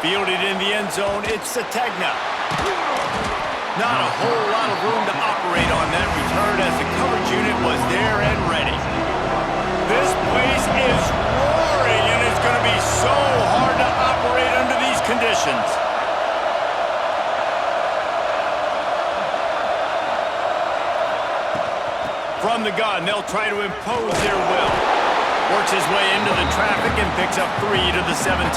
Fielded in the end zone, it's Sategna. Not a whole lot of room to operate on that return as the coverage unit was there and ready. This place is roaring, and it's going to be so hard to operate under these conditions. From the gun, they'll try to impose their will. Works his way into the traffic and picks up 3 to the 17.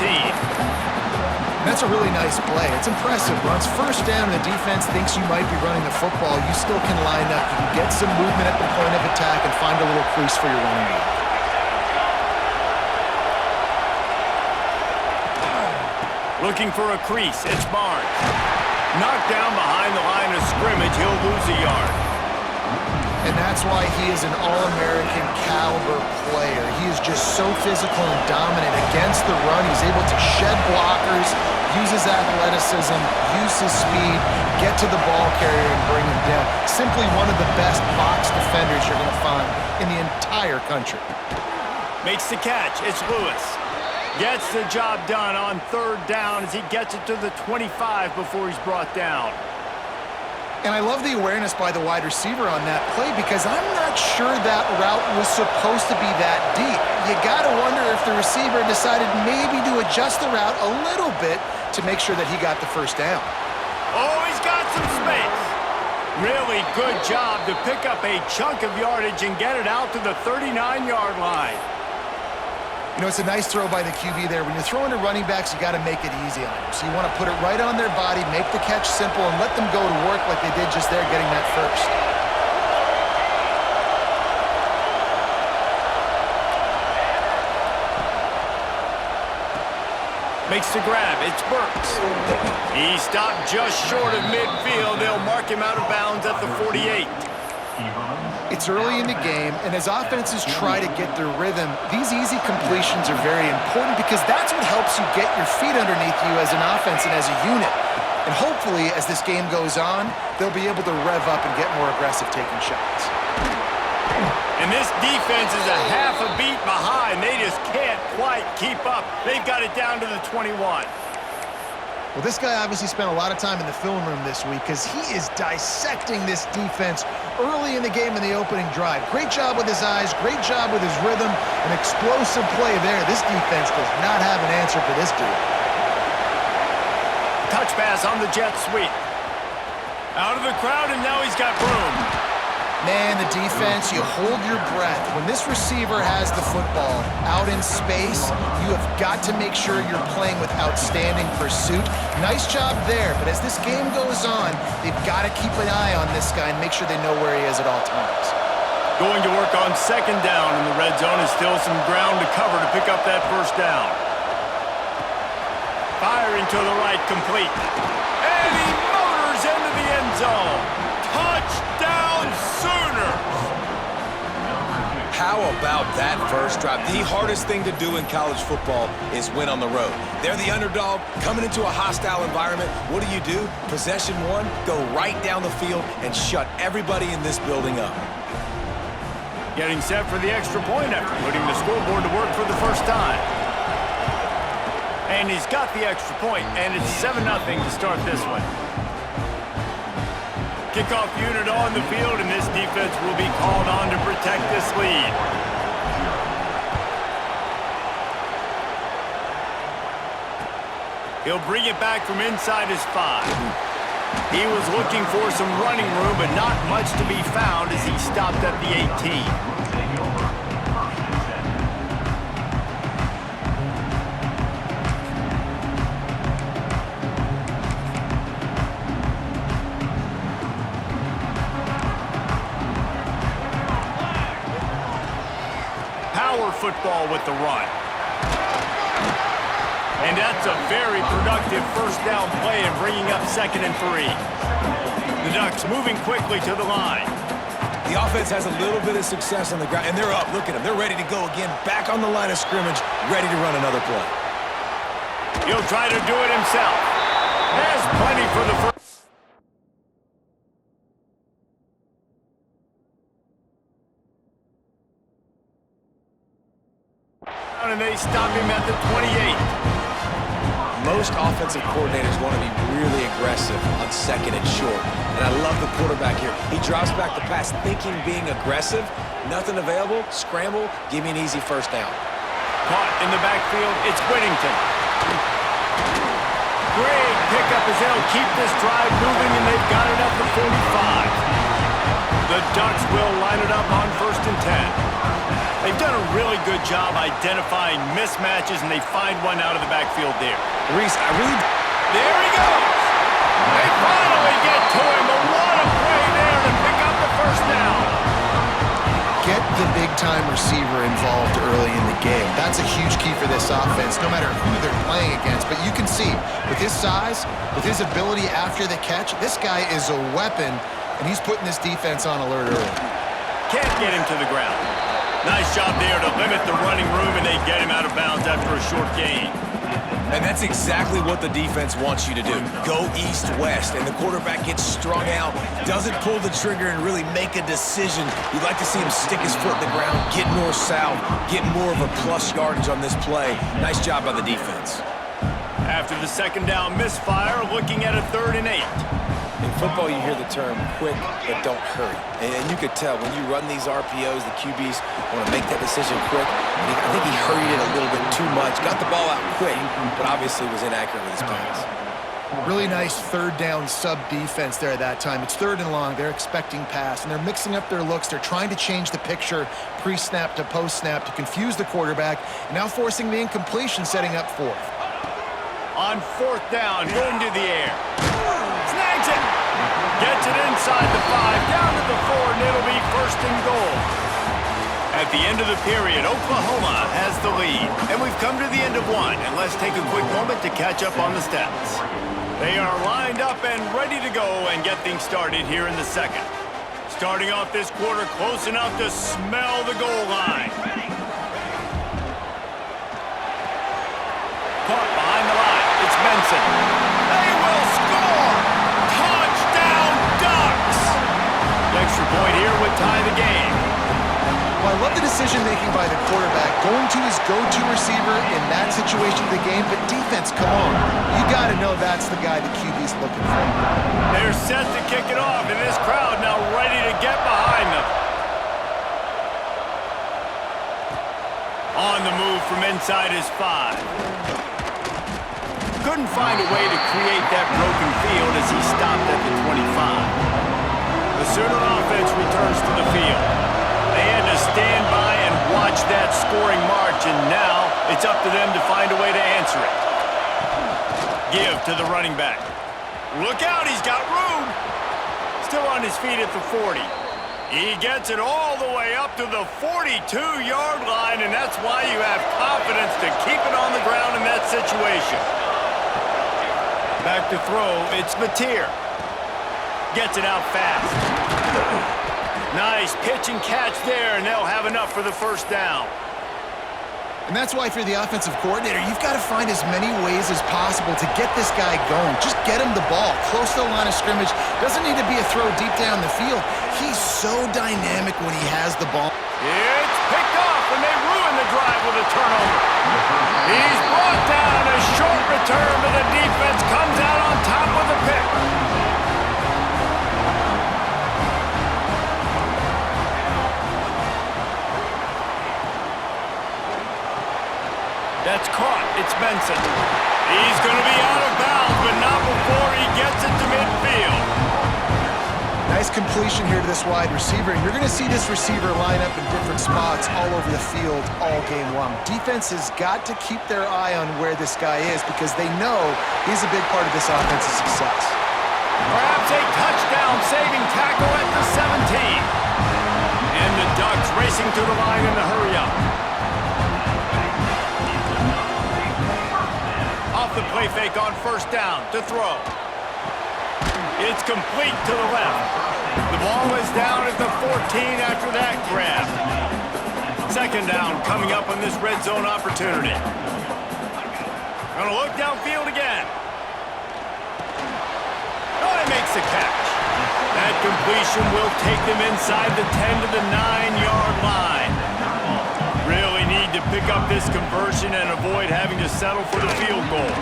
That's a really nice play. It's impressive. Once first down and the defense thinks you might be running the football, you still can line up. You can get some movement at the point of attack and find a little crease for your running back. Looking for a crease, it's Barnes. Knocked down behind the line of scrimmage, he'll lose a yard. And that's why he is an All-American caliber player. He is just so physical and dominant against the run. He's able to shed blockers, use his athleticism, use his speed, get to the ball carrier and bring him down. Simply one of the best box defenders you're going to find in the entire country. Makes the catch. It's Lewis. Gets the job done on third down as he gets it to the 25 before he's brought down. And I love the awareness by the wide receiver on that play because I'm not sure that route was supposed to be that deep. You got to wonder if the receiver decided maybe to adjust the route a little bit to make sure that he got the first down. Oh, he's got some space. Really good job to pick up a chunk of yardage and get it out to the 39-yard line. You know, it's a nice throw by the QB there. When you're throwing to running backs, you got to make it easy on them. So you want to put it right on their body, make the catch simple, and let them go to work like they did just there getting that first. Makes the grab. It's Burks. He stopped just short of midfield. They'll mark him out of bounds at the 48. It's early in the game, and as offenses try to get their rhythm, these easy completions are very important because that's what helps you get your feet underneath you as an offense and as a unit. And hopefully, as this game goes on, they'll be able to rev up and get more aggressive taking shots. And this defense is a half a beat behind. They just can't quite keep up. They've got it down to the 21. Well, this guy obviously spent a lot of time in the film room this week because he is dissecting this defense early in the game in the opening drive. Great job with his eyes, great job with his rhythm, an explosive play there. This defense does not have an answer for this dude. Touch pass on the jet sweep. Out of the crowd, and now he's got room. Man, the defense, you hold your breath. When this receiver has the football out in space, you have got to make sure you're playing with outstanding pursuit. Nice job there, but as this game goes on, they've got to keep an eye on this guy and make sure they know where he is at all times. Going to work on second down in the red zone is still some ground to cover to pick up that first down. Firing to the right, complete. And he motors into the end zone. Touchdown Sooners! How about that first drive? The hardest thing to do in college football is win on the road. They're the underdog, coming into a hostile environment. What do? Possession one, go right down the field and shut everybody in this building up. Getting set for the extra point after putting the scoreboard to work for the first time. And he's got the extra point, and it's 7-0 to start this one. Kickoff unit on the field, and this defense will be called on to protect this lead. He'll bring it back from inside his 5. He was looking for some running room, but not much to be found as he stopped at the 18. Football with the run. And that's a very productive first down play and bringing up 2nd and 3. The Ducks moving quickly to the line. The offense has a little bit of success on the ground, and they're up. Look at them. They're ready to go again, back on the line of scrimmage, ready to run another play. He'll try to do it himself. Has plenty for the first. And they stop him at the 28. Most offensive coordinators want to be really aggressive on second and short. And I love the quarterback here. He drops back the pass thinking being aggressive. Nothing available, scramble, give me an easy first down. Caught in the backfield, it's Whittington. Great pickup as they'll keep this drive moving, and they've got it at the 45. The Ducks will line it up on 1st and 10. They've done a really good job identifying mismatches, and they find one out of the backfield there. Reese, There he goes! They finally get to him, but what a play there to pick up the first down. Get the big-time receiver involved early in the game. That's a huge key for this offense, no matter who they're playing against. But you can see, with his size, with his ability after the catch, this guy is a weapon, and he's putting this defense on alert early. Can't get him to the ground. Nice job there to limit the running room, and they get him out of bounds after a short gain. And that's exactly what the defense wants you to do. Go east-west, and the quarterback gets strung out, doesn't pull the trigger and really make a decision. You'd like to see him stick his foot in the ground, get north-south, get more of a plus yardage on this play. Nice job by the defense. After the second down misfire, looking at a 3rd and 8. In football, you hear the term quick, but don't hurry. And you could tell when you run these RPOs, the QBs want to make that decision quick. I think he hurried it a little bit too much, got the ball out quick, but obviously was inaccurate with his pass. Really nice 3rd down sub-defense there at that time. It's 3rd and long. They're expecting pass, and they're mixing up their looks. They're trying to change the picture pre-snap to post-snap to confuse the quarterback, and now forcing the incompletion, setting up 4th. On 4th down, going to the air. Snags it. Gets it inside the 5, down to the 4, and it'll be 1st and goal. At the end of the period, Oklahoma has the lead. And we've come to the end of one, and let's take a quick moment to catch up on the stats. They are lined up and ready to go and get things started here in the second. Starting off this quarter close enough to smell the goal line. Caught behind the line. It's Benson. They will score! Touchdown, Ducks! The extra point here would tie the game. Well, I love the decision-making by the quarterback, going to his go-to receiver in that situation of the game, but defense, come on. You got to know that's the guy the QB's looking for. They're set to kick it off, and this crowd now ready to get behind them. On the move from inside his 5. Couldn't find a way to create that broken field as he stopped at the 25. The Sooner offense returns to the field. They had to stand by and watch that scoring march, and now it's up to them to find a way to answer it. Give to the running back. Look out, he's got room. Still on his feet at the 40. He gets it all the way up to the 42-yard line, and that's why you have confidence to keep it on the ground in that situation. Back to throw, it's Mateer. Gets it out fast. Nice pitch and catch there, and they'll have enough for the first down. And that's why, for the offensive coordinator, you've got to find as many ways as possible to get this guy going. Just get him the ball close to the line of scrimmage. Doesn't need to be a throw deep down the field. He's so dynamic when he has the ball. It's picked off, and they ruin the drive with a turnover. He's brought down. A short return, but the defense comes out on top with a pick. That's caught. It's Benson. He's going to be out of bounds, but not before he gets it to midfield. Nice completion here to this wide receiver, and you're going to see this receiver line up in different spots all over the field all game long. Defense has got to keep their eye on where this guy is because they know he's a big part of this offense's success. Perhaps a touchdown-saving tackle at the 17. And the Ducks racing to the line in the hurry-up. Off the play fake on 1st down to throw. It's complete to the left. The ball is down at the 14 after that grab. 2nd down coming up on this red zone opportunity. Gonna look downfield again. Oh, he makes the catch. That completion will take them inside the 10 to the 9-yard line. Really need to pick up this conversion and avoid having to settle for the field goal.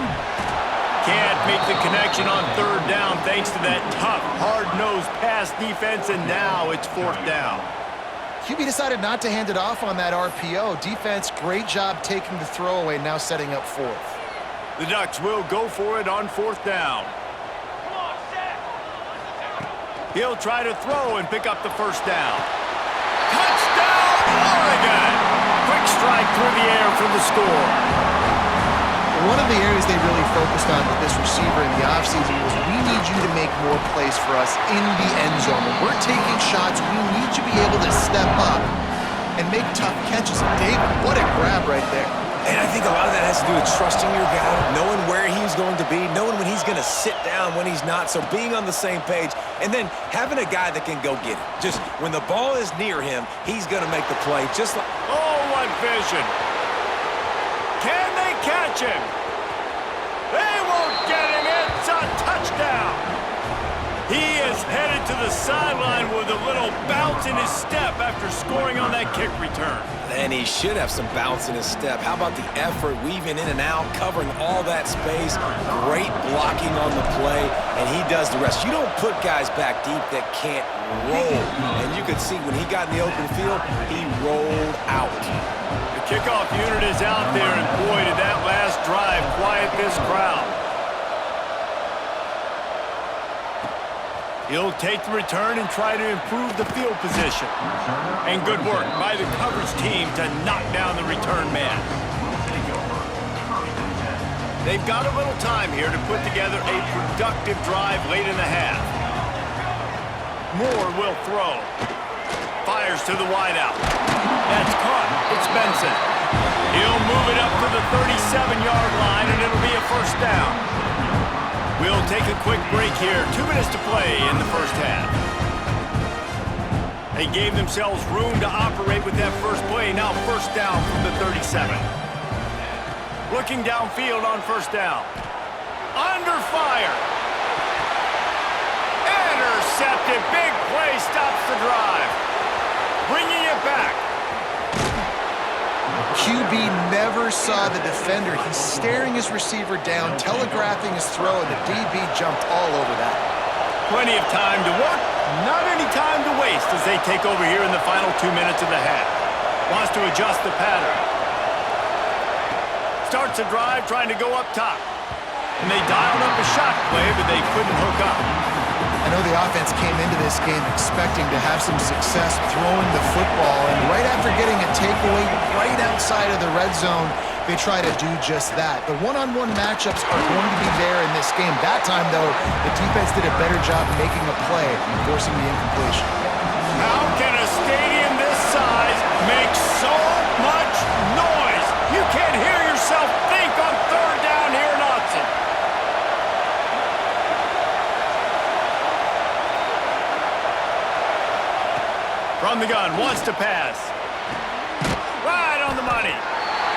Can't make the connection on third down thanks to that tough, hard-nosed pass defense, and now it's fourth down. QB decided not to hand it off on that RPO. Defense, great job taking the throwaway, now setting up fourth. The Ducks will go for it on fourth down. He'll try to throw and pick up the first down. Touchdown, Oregon! Quick strike through the air for the score. One of the areas they really focused on with this receiver in the offseason was we need you to make more plays for us in the end zone. When we're taking shots, we need you to be able to step up and make tough catches. David, what a grab right there. And I think a lot of that has to do with trusting your guy, knowing where he's going to be, knowing when he's going to sit down, when he's not, so being on the same page, and then having a guy that can go get it. Just when the ball is near him, he's going to make the play just like... Oh, what vision! Can they catch him? They won't get him. It's a touchdown. He is headed to the sideline with a little bounce in his step after scoring on that kick return. And he should have some bounce in his step. How about the effort, weaving in and out, covering all that space, great blocking on the play, and he does the rest. You don't put guys back deep that can't roll. And you could see when he got in the open field, he rolled out. The kickoff unit is out there, and boy, did that last drive quiet this crowd. He'll take the return and try to improve the field position. And good work by the coverage team to knock down the return man. They've got a little time here to put together a productive drive late in the half. Moore will throw. Fires to the wideout. That's caught. It's Benson. He'll move it up to the 37-yard line, and it'll be a first down. We'll take a quick break here. 2 minutes to play in the first half. They gave themselves room to operate with that first play. Now first down from the 37. Looking downfield on first down. Under fire. Intercepted. Big play stops the drive. Bringing it back. QB never saw the defender. He's staring his receiver down, telegraphing his throw, and the DB jumped all over that. Plenty of time to work, not any time to waste as they take over here in the final 2 minutes of the half. Wants to adjust the pattern. Starts a drive trying to go up top. And they dialed up a shot play, but they couldn't hook up. I know the offense came into this game expecting to have some success throwing the football, and right after getting a takeaway right outside of the red zone, they try to do just that. The one-on-one matchups are going to be there in this game. That time, though, the defense did a better job making a play, forcing the incompletion. How can a stadium this size make so much noise? You can't hear yourself think on third down here in Autzen. From the gun, wants to pass. Right on the money.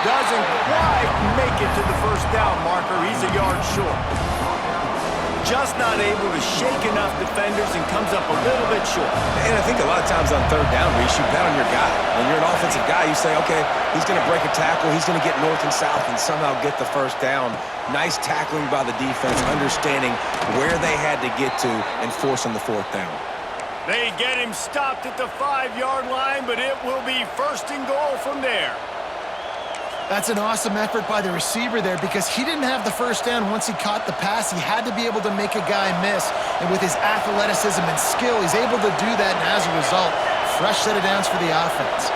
Doesn't quite make it to the first down marker. He's a yard short. Just not able to shake enough defenders and comes up a little bit short. And I think a lot of times on third down, Reese, you bet on your guy. When you're an offensive guy, you say, okay, he's going to break a tackle, he's going to get north and south and somehow get the first down. Nice tackling by the defense, understanding where they had to get to and forcing the fourth down. They get him stopped at the 5-yard line, but it will be first and goal from there. That's an awesome effort by the receiver there because he didn't have the first down once he caught the pass. He had to be able to make a guy miss. And with his athleticism and skill, he's able to do that. And as a result, fresh set of downs for the offense.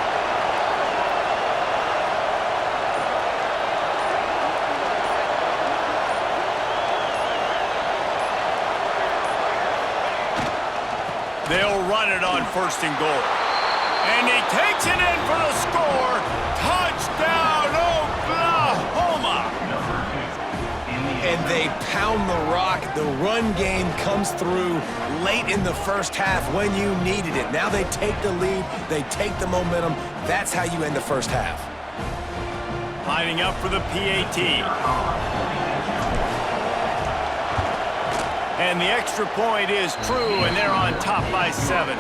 They'll run it on first and goal. And he takes it in for the score. Touchdown, Oklahoma! And they pound the rock. The run game comes through late in the first half when you needed it. Now they take the lead. They take the momentum. That's how you end the first half. Lining up for the PAT. And the extra point is true, and they're on top by 7.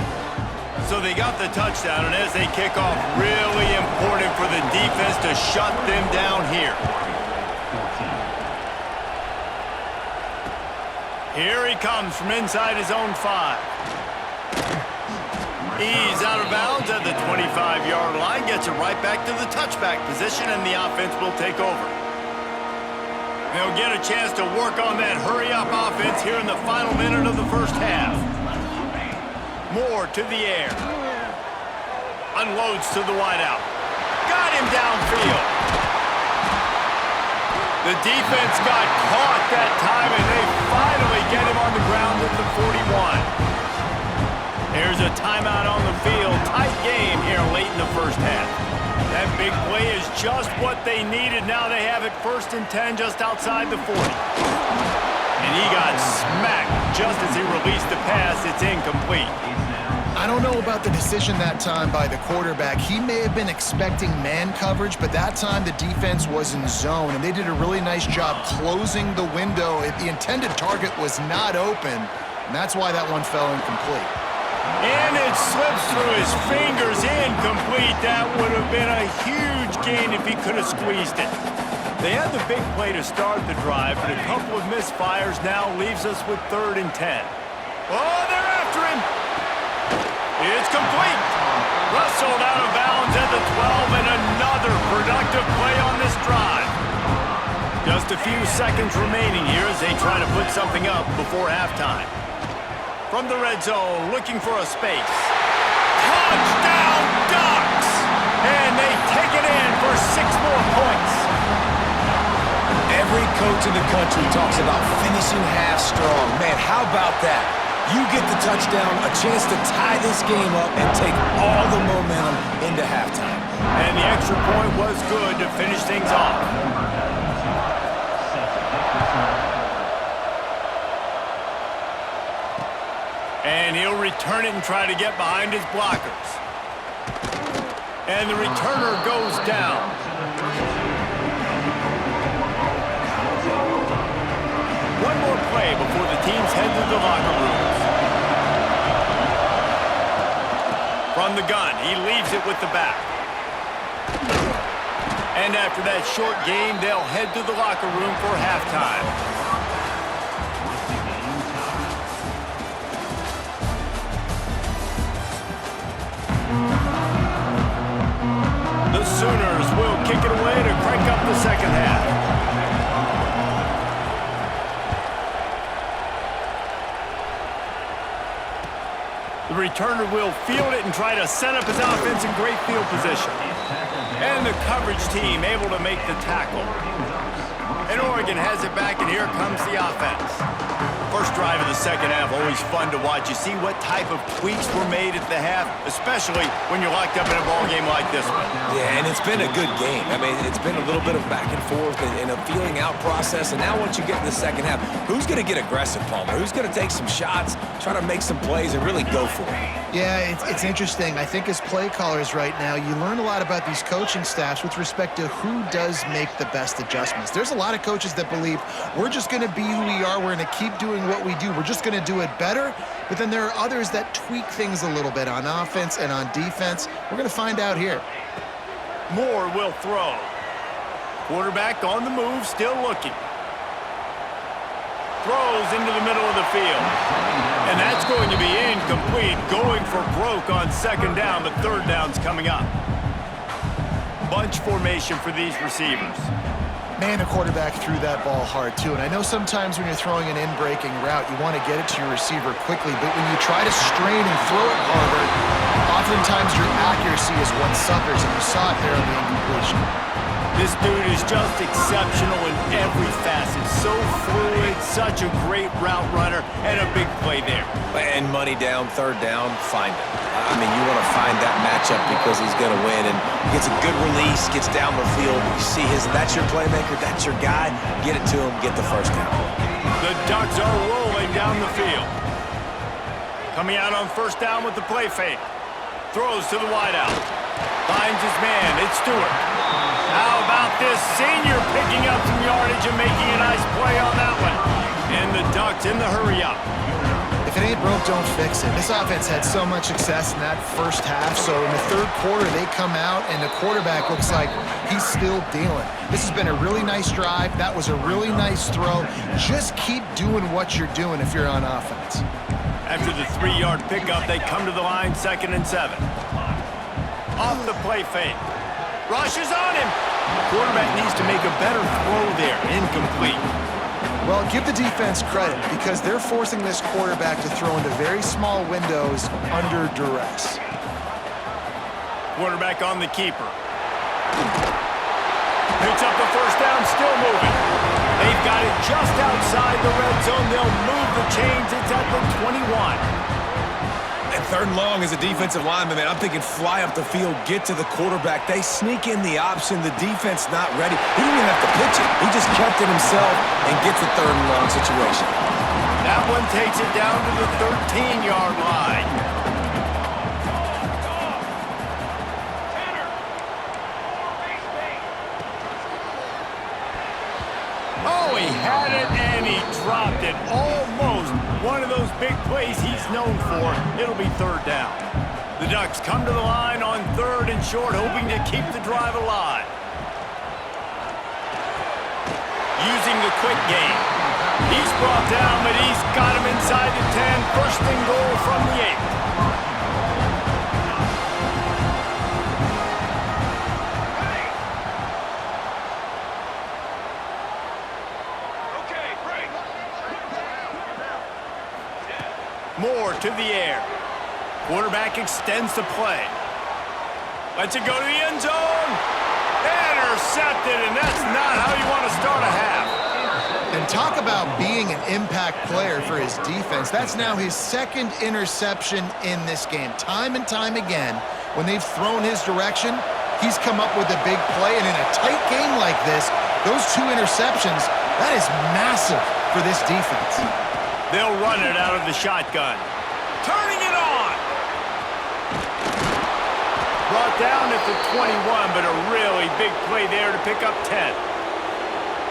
So they got the touchdown, and as they kick off, really important for the defense to shut them down here. Here he comes from inside his own 5. He's out of bounds at the 25-yard line, gets it right back to the touchback position, and the offense will take over. They'll get a chance to work on that hurry-up offense here in the final minute of the first half. Moore to the air. Unloads to the wideout. Got him downfield. The defense got caught that time, and they finally get him on the ground at the 41. There's a timeout on the field. Tight game here late in the first half. That big play is just what they needed. Now they have it 1st and 10 just outside the 40. And he got smacked just as he released the pass. It's incomplete. I don't know about the decision that time by the quarterback. He may have been expecting man coverage, but that time the defense was in zone, and they did a really nice job closing the window. The intended target was not open, and that's why that one fell incomplete. And it slips through his fingers, incomplete. That would have been a huge gain if he could have squeezed it. They had the big play to start the drive, but a couple of misfires now leaves us with 3rd and 10. Oh, they're after him. It's complete. Rustled out of bounds at the 12, and another productive play on this drive. Just a few seconds remaining here as they try to put something up before halftime. From the red zone, looking for a space. Touchdown, Ducks! And they take it in for 6 more points. Every coach in the country talks about finishing half strong. Man, how about that? You get the touchdown, a chance to tie this game up and take all the momentum into halftime. And the extra point was good to finish things off. And he'll return it and try to get behind his blockers. And the returner goes down. One more play before the teams head to the locker rooms. From the gun, he leaves it with the back. And after that short game, they'll head to the locker room for halftime. The Sooners will kick it away to crank up the second half. The returner will field it and try to set up his offense in great field position. And the coverage team able to make the tackle. And Oregon has it back, and here comes the offense. First drive of the second half, always fun to watch. You see what type of tweaks were made at the half, especially when you're locked up in a ball game like this one. Yeah, and it's been a good game. I mean, it's been a little bit of back and forth and a feeling out process. And now once you get in the second half, who's going to get aggressive, Palmer? Who's going to take some shots, try to make some plays, and really go for it? Yeah, it's interesting. I think as play callers right now, you learn a lot about these coaching staffs with respect to who does make the best adjustments. There's a lot of coaches that believe we're just going to be who we are. We're going to keep doing what we do. We're just going to do it better. But then there are others that tweak things a little bit on offense and on defense. We're going to find out here. Moore will throw. Quarterback on the move, still looking. Throws into the middle of the field. And that's going to be incomplete. Going for broke on second down, but third down's coming up. Bunch formation for these receivers. Man, the quarterback threw that ball hard, too. And I know sometimes when you're throwing an in-breaking route, you want to get it to your receiver quickly. But when you try to strain and throw it harder, oftentimes your accuracy is what suffers. And you saw it there on the incompletion. This dude is just exceptional in every facet. So fluid, such a great route runner, and a big play there. And money down, third down, find him. I mean, you want to find that matchup because he's going to win. And he gets a good release, gets down the field. You see that's your playmaker, that's your guy. Get it to him, get the first down. The Ducks are rolling down the field. Coming out on first down with the play fake. Throws to the wideout. Finds his man, it's Stewart. How about this senior picking up some yardage and making a nice play on that one? And the Ducks in the hurry-up. If it ain't broke, don't fix it. This offense had so much success in that first half, so in the third quarter they come out and the quarterback looks like he's still dealing. This has been a really nice drive. That was a really nice throw. Just keep doing what you're doing if you're on offense. After the 3-yard pickup, they come to the line, 2nd and 7. Off the play fake. Rush is on him. Quarterback needs to make a better throw there. Incomplete. Well, give the defense credit because they're forcing this quarterback to throw into very small windows under duress. Quarterback on the keeper. Picks up the first down, still moving. They've got it just outside the red zone. They'll move the chains. It's at the 21. And 3rd and long as a defensive lineman, man, I'm thinking fly up the field, get to the quarterback. They sneak in the option. The defense not ready. He didn't even have to pitch it. He just kept it himself and gets a 3rd and long situation. That one takes it down to the 13-yard line. Oh, he had it and he dropped it. Almost one of those big plays he's known for. It'll be 3rd down. The Ducks come to the line on 3rd and short, hoping to keep the drive alive. Using the quick game. He's brought down, but he's got him inside the 10. 1st and goal from the 8. Moore to the air. Quarterback extends the play. Lets it go to the end zone. Intercepted, and that's not how you want to start a half. And talk about being an impact player for his defense. That's now his 2nd interception in this game. Time and time again, when they've thrown his direction, he's come up with a big play. And in a tight game like this, those 2 interceptions, that is massive for this defense. They'll run it out of the shotgun. Turning it on. Brought down at the 21, but a really big play there to pick up 10.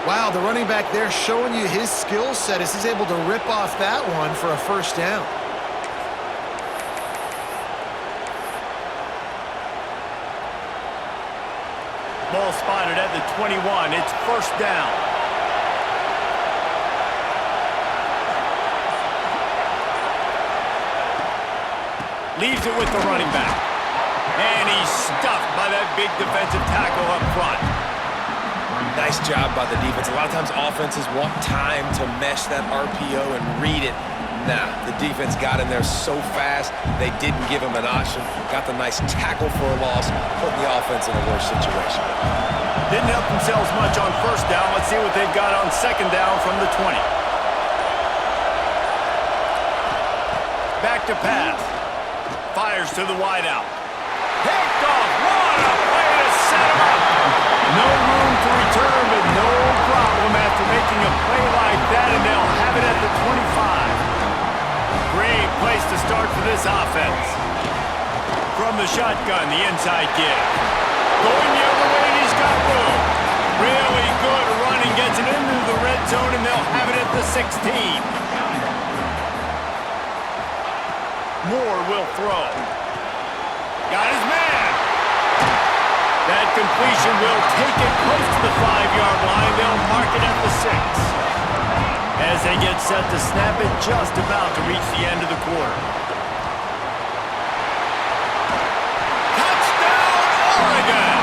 Wow, the running back there showing you his skill set as he's able to rip off that one for a 1st down. Ball spotted at the 21. It's 1st down. Leaves it with the running back. And he's stuffed by that big defensive tackle up front. Nice job by the defense. A lot of times offenses want time to mesh that RPO and read it. Nah, the defense got in there so fast, they didn't give him an option. Got the nice tackle for a loss, putting the offense in a worse situation. Didn't help themselves much on 1st down. Let's see what they've got on 2nd down from the 20. Back to pass. Fires to the wideout. Picked off. What a way to set him up. No room to return, but no problem after making a play like that, and they'll have it at the 25. Great place to start for this offense. From the shotgun, the inside give. Going the other way, and he's got room. Really good running, gets it into the red zone, and they'll have it at the 16. Moore will throw. Got his man. That completion will take it close to the 5-yard line. They'll mark it at the 6. As they get set to snap it, just about to reach the end of the quarter. Touchdown, Oregon!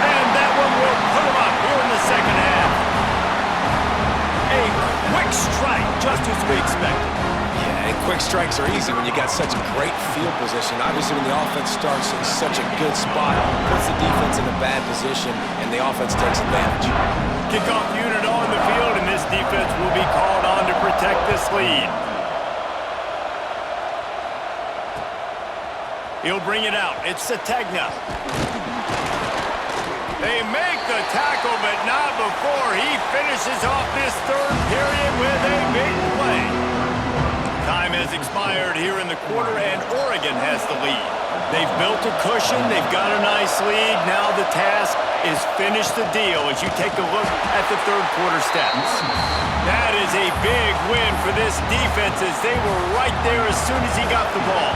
And that one will put them up here in the 2nd half. A quick strike, just as we expected. And quick strikes are easy when you got such great field position. Obviously, when the offense starts in such a good spot, puts the defense in a bad position, and the offense takes advantage. Kickoff unit on the field, and this defense will be called on to protect this lead. He'll bring it out. It's Sategna. They make the tackle, but not before he finishes off this 3rd period with a big play. Time has expired here in the quarter, and Oregon has the lead. They've built a cushion. They've got a nice lead. Now the task is finish the deal as you take a look at the third quarter stats. That is a big win for this defense as they were right there as soon as he got the ball.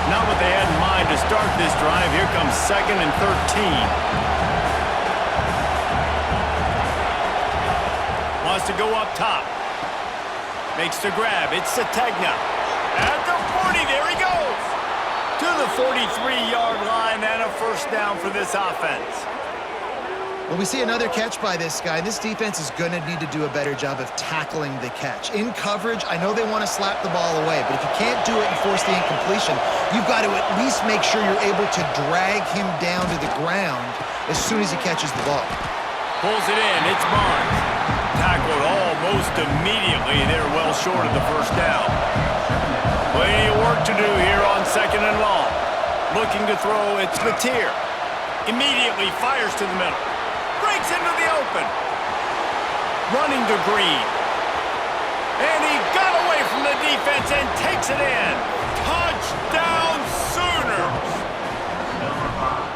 Not what they had in mind to start this drive. Here comes 2nd and 13. Wants to go up top. Makes the grab. It's Sategna. At the 40, there he goes. To the 43-yard line and a first down for this offense. Well, we see another catch by this guy. This defense is going to need to do a better job of tackling the catch. In coverage, I know they want to slap the ball away, but if you can't do it and force the incompletion, you've got to at least make sure you're able to drag him down to the ground as soon as he catches the ball. Pulls it in. It's Barnes. Tackled almost immediately. They're well short of the first down. Plenty of work to do here on 2nd and long. Looking to throw, it's Mateer. Immediately fires to the middle. Breaks into the open. Running to Green. And he got away from the defense and takes it in. Touchdown Sooners!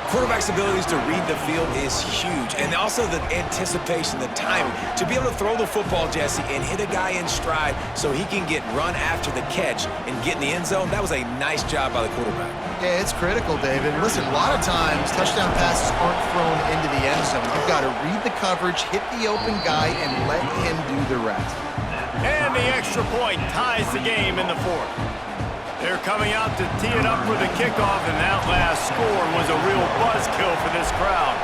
Quarterback's abilities to read the field is huge, and also the anticipation, the timing. To be able to throw the football, Jesse, and hit a guy in stride so he can get run after the catch and get in the end zone, that was a nice job by the quarterback. Yeah, it's critical, David. Listen, a lot of times touchdown passes aren't thrown into the end zone. You've got to read the coverage, hit the open guy, and let him do the rest. And the extra point ties the game in the fourth. They're coming out to tee it up for the kickoff, and that last score was a real buzzkill for this crowd.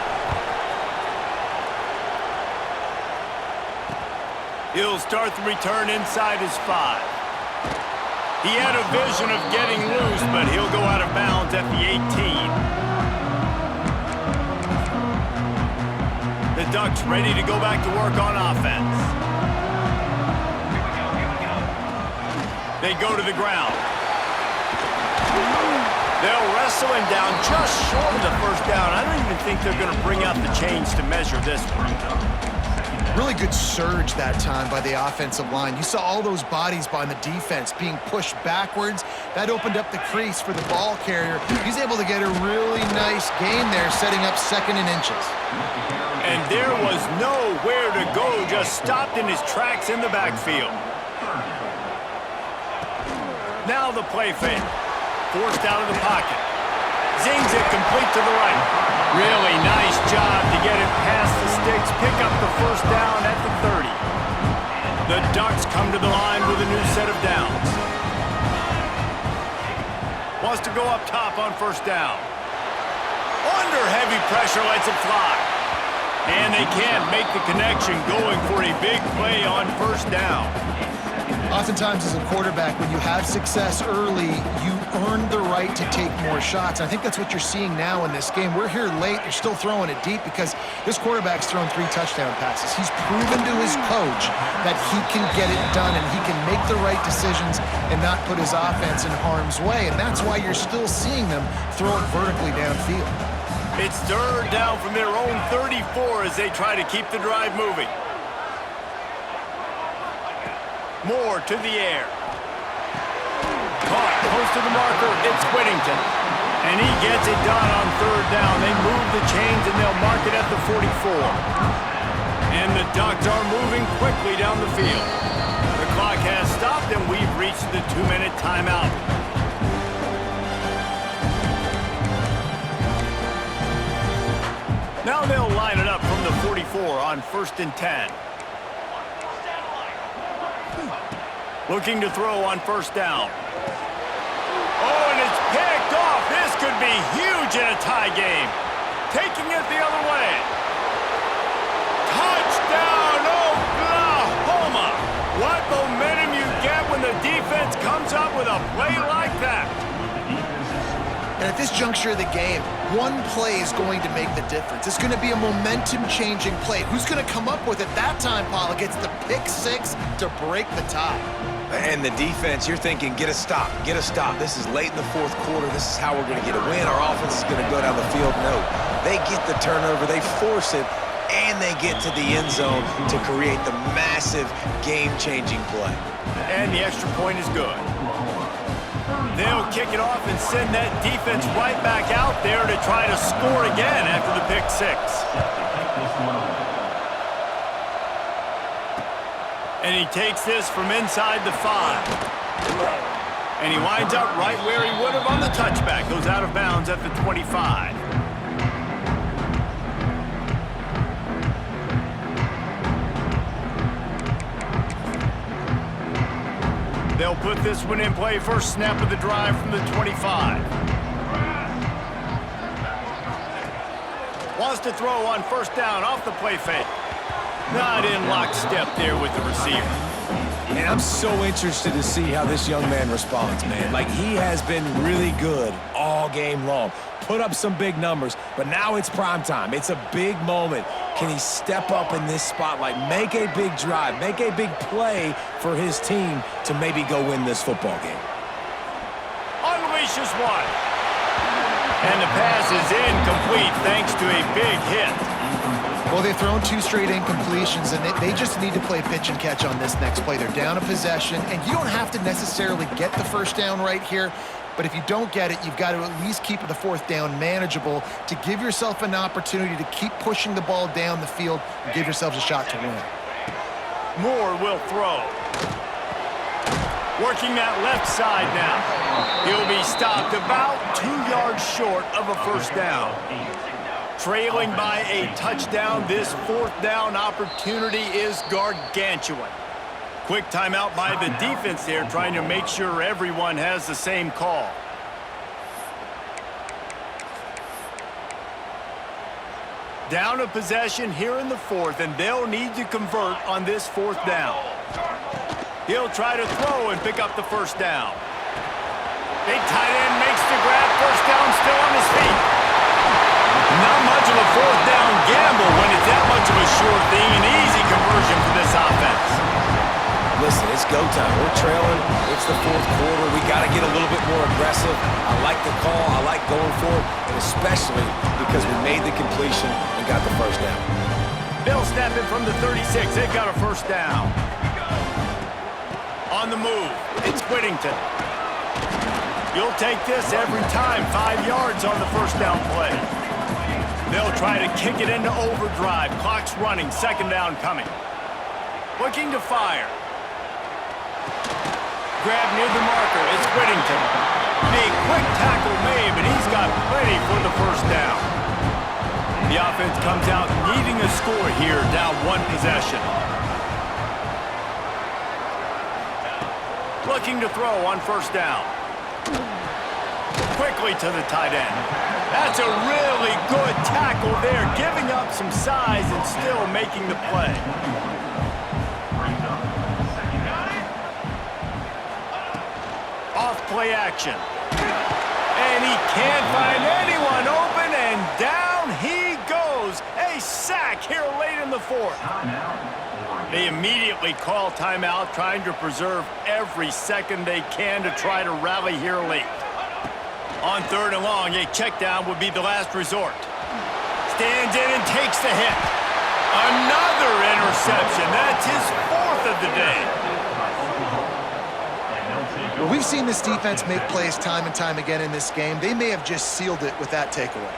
He'll start the return inside his 5. He had a vision of getting loose, but he'll go out of bounds at the 18. The Ducks ready to go back to work on offense. They go to the ground. They'll wrestle him down just short of the first down. I don't even think they're going to bring out the chains to measure this one. Really good surge that time by the offensive line. You saw all those bodies by the defense being pushed backwards. That opened up the crease for the ball carrier. He's able to get a really nice gain there, setting up 2nd and inches. And there was nowhere to go, just stopped in his tracks in the backfield. Now the play fake. Forced out of the pocket. Zings it complete to the right. Really nice job to get it past the sticks. Pick up the first down at the 30. The Ducks come to the line with a new set of downs. Wants to go up top on first down. Under heavy pressure, lets it fly. And they can't make the connection, going for a big play on first down. Oftentimes as a quarterback, when you have success early, you earn the right to take more shots. I think that's what you're seeing now in this game. We're here late. You're still throwing it deep because this quarterback's thrown 3 touchdown passes. He's proven to his coach that he can get it done and he can make the right decisions and not put his offense in harm's way. And that's why you're still seeing them throw it vertically downfield. It's 3rd down from their own 34 as they try to keep the drive moving. Moore to the air. Caught close to the marker. It's Whittington. And he gets it done on 3rd down. They move the chains and they'll mark it at the 44. And the Ducks are moving quickly down the field. The clock has stopped and we've reached the 2-minute timeout. Now they'll line it up from the 44 on 1st and 10. Looking to throw on first down. Oh, and it's picked off. This could be huge in a tie game. Taking it the other way. Touchdown, Oklahoma. What momentum you get when the defense comes up with a play like that. And at this juncture of the game, one play is going to make the difference. It's going to be a momentum-changing play. Who's going to come up with it that time, Paul? Gets the pick 6 to break the tie. And the defense, you're thinking, get a stop, get a stop. This is late in the 4th quarter. This is how we're going to get a win. Our offense is going to go down the field. No, they get the turnover. They force it. and they get to the end zone to create the massive game-changing play. And the extra point is good. They'll kick it off and send that defense right back out there to try to score again after the pick six. And he takes this from inside the 5. And he winds up right where he would have on the touchback. Goes out of bounds at the 25. They'll put this one in play. First snap of the drive from the 25. Wants to throw on first down off the play fake. Not in lockstep there with the receiver. And I'm so interested to see how this young man responds, man. Like, he has been really good all game long. Put up some big numbers, but now it's prime time. It's a big moment. Can he step up in this spotlight, make a big drive, make a big play for his team to maybe go win this football game? Unleashes one. And the pass is incomplete thanks to a big hit. Well, they've thrown 2 straight incompletions, and they just need to play pitch and catch on this next play. They're down a possession, and you don't have to necessarily get the first down right here, but if you don't get it, you've got to at least keep the 4th down manageable to give yourself an opportunity to keep pushing the ball down the field and give yourselves a shot to win. Moore will throw. Working that left side now. He'll be stopped about 2 yards short of a first down. Trailing by a touchdown, this 4th down opportunity is gargantuan. Quick timeout by the defense there, trying to make sure everyone has the same call. Down a possession here in the 4th, and they'll need to convert on this 4th down. He'll try to throw and pick up the first down. Big tight end makes the grab, first down, still on his feet. Not much of a 4th down gamble when it's that much of a sure thing, an easy conversion for this offense. Listen, it's go time. We're trailing. It's the 4th quarter. We got to get a little bit more aggressive. I like the call. I like going for it, and especially because we made the completion and got the first down. They'll snap it from the 36. They've got a first down. On the move, it's Whittington. You'll take this every time. 5 yards on the first down play. They'll try to kick it into overdrive. Clock's running. 2nd down coming. Looking to fire. Grab near the marker. It's Whittington. A quick tackle made, but he's got plenty for the first down. The offense comes out needing a score here, down 1 possession. Looking to throw on first down. Quickly to the tight end. That's a really good tackle there, giving up some size and still making the play. Off play action. And he can't find anyone open, and down he goes. A sack here late in the 4th. They immediately call timeout, trying to preserve every second they can to try to rally here late. On 3rd and long, a check down would be the last resort. Stands in and takes the hit. Another interception. That's his 4th of the day. Well, we've seen this defense make plays time and time again in this game. They may have just sealed it with that takeaway.